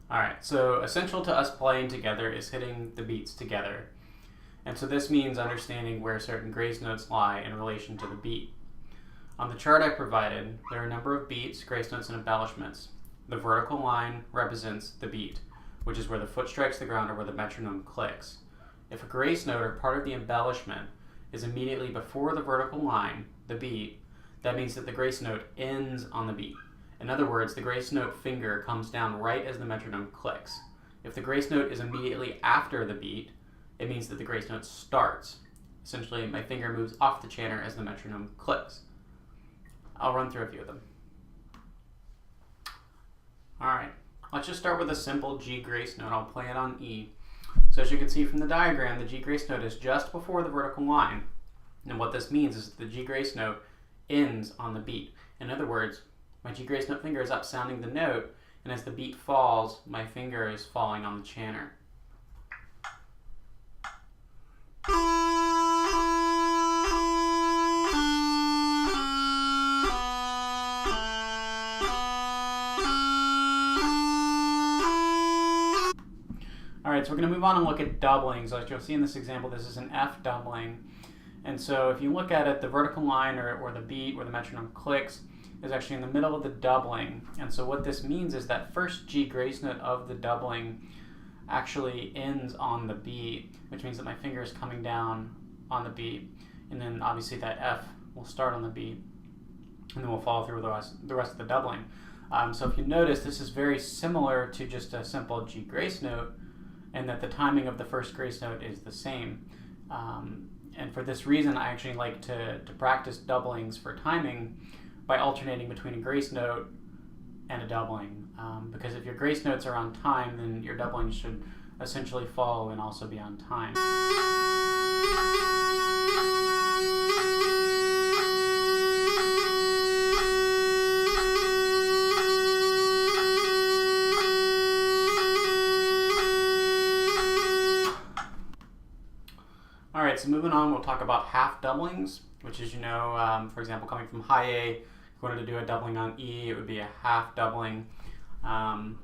Alright, so essential to us playing together is hitting the beats together. And so this means understanding where certain grace notes lie in relation to the beat. On the chart I provided, there are a number of beats, grace notes, and embellishments. The vertical line represents the beat, which is where the foot strikes the ground or where the metronome clicks. If a grace note or part of the embellishment is immediately before the vertical line, the beat, that means that the grace note ends on the beat. In other words, the grace note finger comes down right as the metronome clicks. If the grace note is immediately after the beat, it means that the grace note starts. Essentially, my finger moves off the chanter as the metronome clicks. I'll run through a few of them. Alright, let's just start with a simple G grace note. I'll play it on E. So as you can see from the diagram, the G grace note is just before the vertical line. And what this means is that the G grace note ends on the beat. In other words, my G grace note finger is up sounding the note, and as the beat falls, my finger is falling on the chanter. Alright, so we're going to move on and look at doublings. Like you'll see in this example, this is an F doubling. And so if you look at it, the vertical line or the beat where the metronome clicks is actually in the middle of the doubling. And so what this means is that first G grace note of the doubling actually ends on the beat, which means that my finger is coming down on the beat. And then obviously that F will start on the beat, and then we'll follow through with the rest of the doubling. So if you notice, this is very similar to just a simple G grace note, and that the timing of the first grace note is the same. And for this reason, I actually like to practice doublings for timing by alternating between a grace note and a doubling. Because if your grace notes are on time, then your doubling should essentially follow and also be on time. Alright, so moving on, we'll talk about half doublings, which is, for example, coming from high A, if you wanted to do a doubling on E, it would be a half doubling. And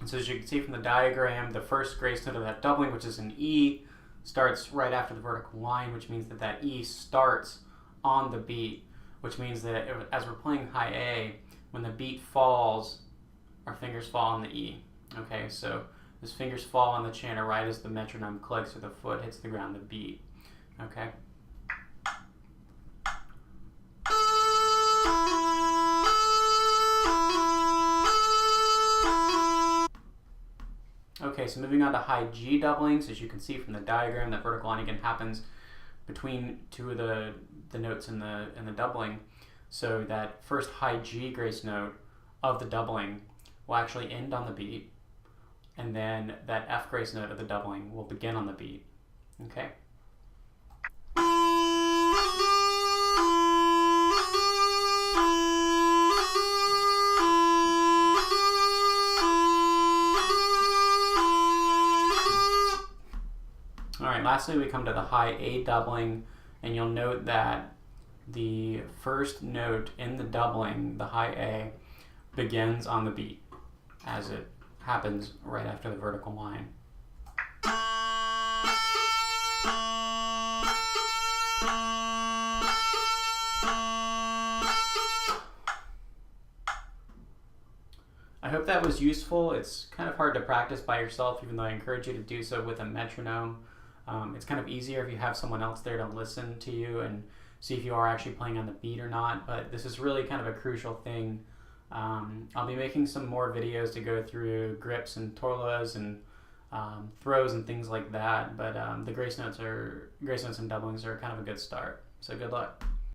so as you can see from the diagram, the first grace note of that doubling, which is an E, starts right after the vertical line, which means that that E starts on the beat, which means that as we're playing high A, when the beat falls, our fingers fall on the E. Okay, so his fingers fall on the chanter right as the metronome clicks or the foot hits the ground to beat. Okay? Okay, so moving on to high G doublings, as you can see from the diagram, that vertical line again happens between two of the notes in the doubling. So that first high G grace note of the doubling will actually end on the beat, and then that F grace note of the doubling will begin on the beat. Okay? Alright, lastly we come to the high A doubling, and you'll note that the first note in the doubling, the high A, begins on the beat as it happens right after the vertical line. I hope that was useful. It's kind of hard to practice by yourself, even though I encourage you to do so with a metronome. It's kind of easier if you have someone else there to listen to you and see if you are actually playing on the beat or not, but this is really kind of a crucial thing. I'll be making some more videos to go through grips and torlas and throws and things like that, but the grace notes and doublings are kind of a good start. So good luck.